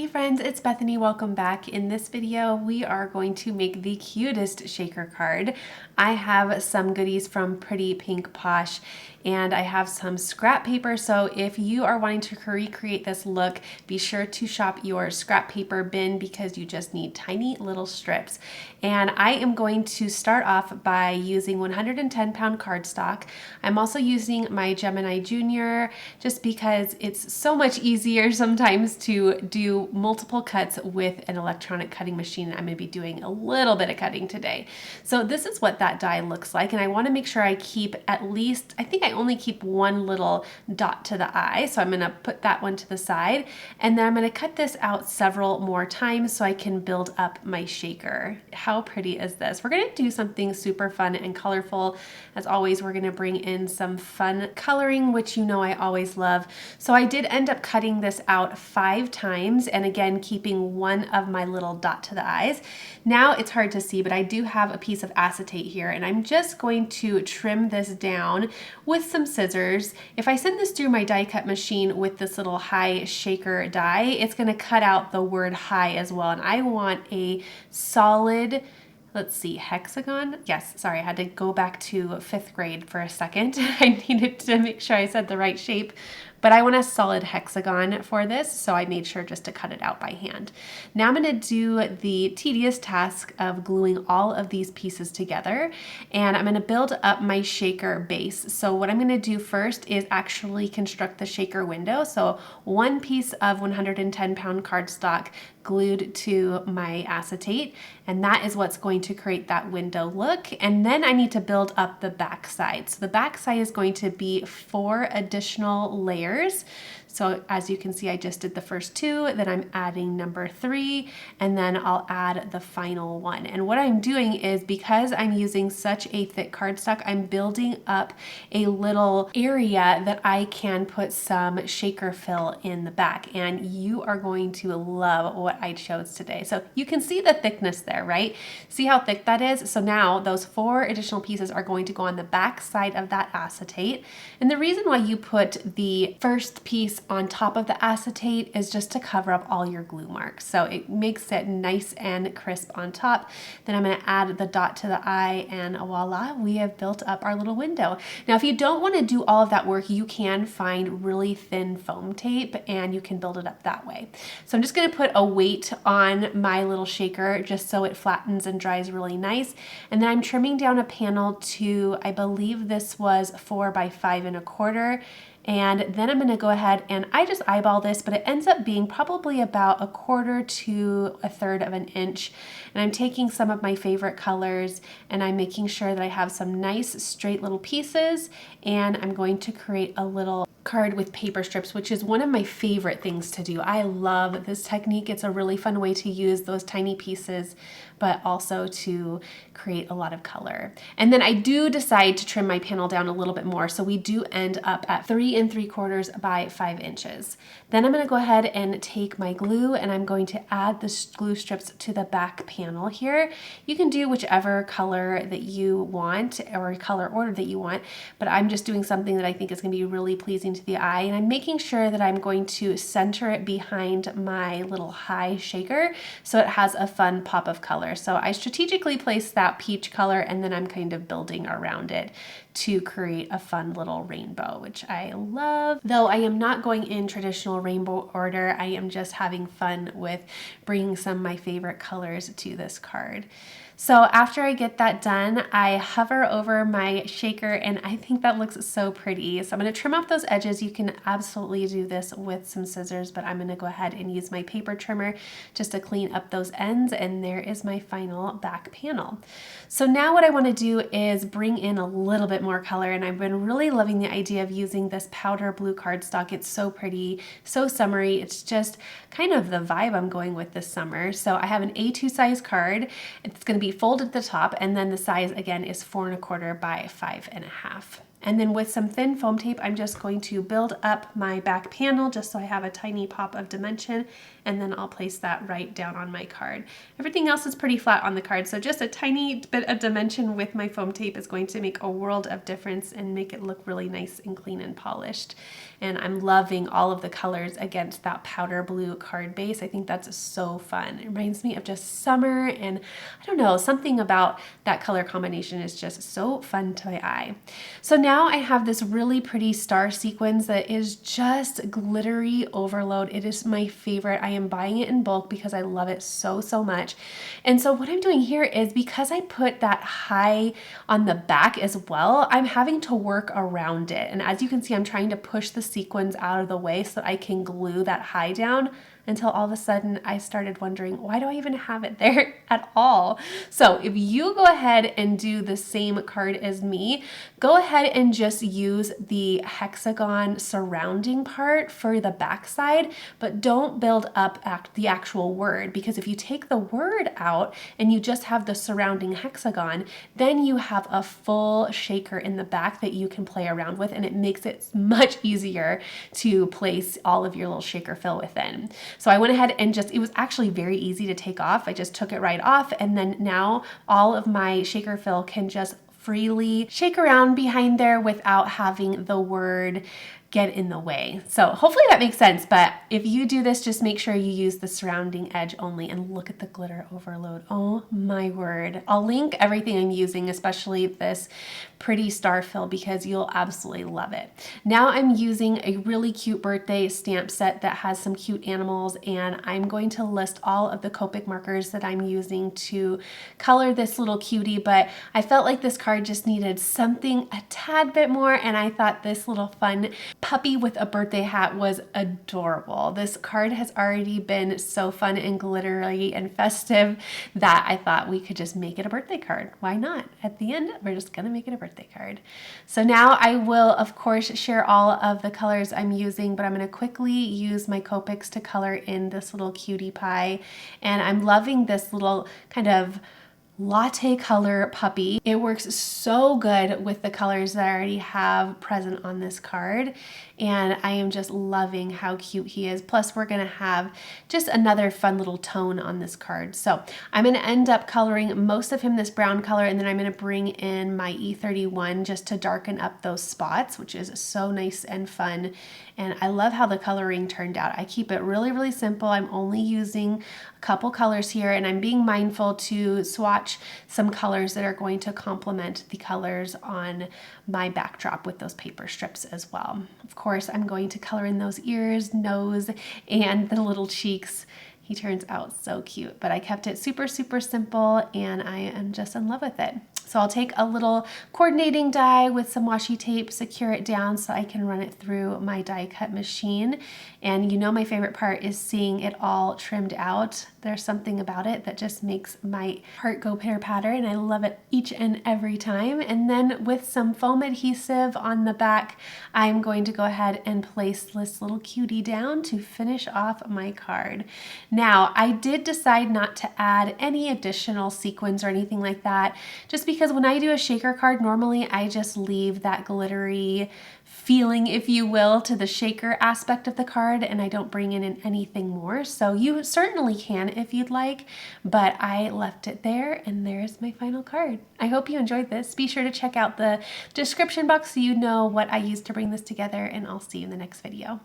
friends, it's Bethany. Welcome back. In this video, we are going to make the cutest shaker card. I have some goodies from Pretty Pink Posh and I have some scrap paper. So if you are wanting to recreate this look, be sure to shop your scrap paper bin because you just need tiny little strips. And I am going to start off by using 110-pound cardstock. I'm also using my Gemini Junior just because it's so much easier sometimes to do multiple cuts with an electronic cutting machine. I'm going to be doing a little bit of cutting today. So this is what that die looks like, and I want to make sure I keep at least, I think I only keep one little dot to the eye, so I'm going to put that one to the side, and then I'm going to cut this out several more times so I can build up my shaker. How pretty is this? We're going to do something super fun and colorful. As always, we're going to bring in some fun coloring, which you know I always love. So I did end up cutting this out 5 times, and again keeping one of my little dot to the eyes. Now it's hard to see, but I do have a piece of acetate here, and I'm just going to trim this down with some scissors. If I send this through my die cut machine with this little high shaker die, it's going to cut out the word high as well, and I want a solid, let's see, hexagon? Yes, sorry, I had to go back to 5th grade for a second. I needed to make sure I said the right shape. But I want a solid hexagon for this, so I made sure just to cut it out by hand. Now I'm going to do the tedious task of gluing all of these pieces together, and I'm going to build up my shaker base. So what I'm going to do first is actually construct the shaker window. So one piece of 110-pound cardstock glued to my acetate, and that is what's going to create that window look. And then I need to build up the back side. So the back side is going to be 4 additional layers. So as you can see, I just did the first 2, then I'm adding number 3, and then I'll add the final one. And what I'm doing is, because I'm using such a thick cardstock, I'm building up a little area that I can put some shaker fill in the back, and you are going to love what I chose today. So you can see the thickness there, right? See how thick that is? So now those 4 additional pieces are going to go on the back side of that acetate. And the reason why you put the first piece on top of the acetate is just to cover up all your glue marks. So it makes it nice and crisp on top. Then I'm going to add the dot to the eye, and voila, we have built up our little window. Now, if you don't want to do all of that work, you can find really thin foam tape and you can build it up that way. So I'm just going to put a weight on my little shaker just so it flattens and dries really nice. And then I'm trimming down a panel to, I believe this was 4 by 5 1/4. And then I'm going to go ahead and I just eyeball this, but it ends up being probably about 1/4 to 1/3 of an inch. And I'm taking some of my favorite colors and I'm making sure that I have some nice straight little pieces, and I'm going to create a little card with paper strips, which is one of my favorite things to do. I love this technique. It's a really fun way to use those tiny pieces, but also to create a lot of color. And then I do decide to trim my panel down a little bit more, so we do end up at 3 3/4 by 5 inches. Then I'm going to go ahead and take my glue and I'm going to add the glue strips to the back panel here. You can do whichever color that you want or color order that you want, but I'm just doing something that I think is going to be really pleasing to the eye, and I'm making sure that I'm going to center it behind my little high shaker so it has a fun pop of color. So I strategically placed that peach color, and then I'm kind of building around it to create a fun little rainbow, which I love. Though I am not going in traditional rainbow order, I am just having fun with bringing some of my favorite colors to this card. So after I get that done, I hover over my shaker, and I think that looks so pretty. So I'm going to trim off those edges. You can absolutely do this with some scissors, but I'm going to go ahead and use my paper trimmer just to clean up those ends, and there is my final back panel. So now what I want to do is bring in a little bit more color, and I've been really loving the idea of using this powder blue cardstock. It's so pretty, so summery. It's just kind of the vibe I'm going with this summer. So I have an A2 size card. It's going to be folded at the top, and then the size again is 4 1/4 by 5 1/2. And then with some thin foam tape, I'm just going to build up my back panel just so I have a tiny pop of dimension, and then I'll place that right down on my card. Everything else is pretty flat on the card, so just a tiny bit of dimension with my foam tape is going to make a world of difference and make it look really nice and clean and polished. And I'm loving all of the colors against that powder blue card base. I think that's so fun. It reminds me of just summer, and I don't know, something about that color combination is just so fun to my eye. So now I have this really pretty star sequins that is just glittery overload. It is my favorite. I am buying it in bulk because I love it so, so much. And so what I'm doing here is, because I put that high on the back as well, I'm having to work around it. And as you can see, I'm trying to push the sequins out of the way so that I can glue that high down, until all of a sudden I started wondering, why do I even have it there at all? So if you go ahead and do the same card as me, go ahead and just use the hexagon surrounding part for the back side, but don't build up the actual word, because if you take the word out and you just have the surrounding hexagon, then you have a full shaker in the back that you can play around with, and it makes it much easier to place all of your little shaker fill within. So I went ahead and it was actually very easy to take off. I just took it right off, and then now all of my shaker fill can just freely shake around behind there without having the word get in the way. So hopefully that makes sense, but if you do this, just make sure you use the surrounding edge only, and look at the glitter overload. Oh my word. I'll link everything I'm using, especially this pretty star fill, because you'll absolutely love it. Now I'm using a really cute birthday stamp set that has some cute animals, and I'm going to list all of the Copic markers that I'm using to color this little cutie, but I felt like this card just needed something a tad bit more, and I thought this little fun puppy with a birthday hat was adorable. This card has already been so fun and glittery and festive that I thought we could just make it a birthday card. Why not? At the end, we're just gonna make it a birthday card. So now I will, of course, share all of the colors I'm using, but I'm gonna quickly use my Copics to color in this little cutie pie. And I'm loving this little kind of latte color puppy. It works so good with the colors that I already have present on this card, and I am just loving how cute he is. Plus we're gonna have just another fun little tone on this card. So I'm gonna end up coloring most of him this brown color, and then I'm gonna bring in my E31 just to darken up those spots, which is so nice and fun. And I love how the coloring turned out. I keep it really, really simple. I'm only using a couple colors here, and I'm being mindful to swatch some colors that are going to complement the colors on my backdrop with those paper strips as well. Of course, I'm going to color in those ears, nose, and the little cheeks. He turns out so cute, but I kept it super, super simple, and I am just in love with it. So I'll take a little coordinating die with some washi tape, secure it down so I can run it through my die cut machine. And you know my favorite part is seeing it all trimmed out. There's something about it that just makes my heart go pitter-patter, and I love it each and every time. And then with some foam adhesive on the back, I'm going to go ahead and place this little cutie down to finish off my card. Now, I did decide not to add any additional sequins or anything like that, just because when I do a shaker card, normally I just leave that glittery feeling, if you will, to the shaker aspect of the card, and I don't bring in anything more. So you certainly can if you'd like, but I left it there, and there's my final card. I hope you enjoyed this. Be sure to check out the description box so you know what I used to bring this together, and I'll see you in the next video.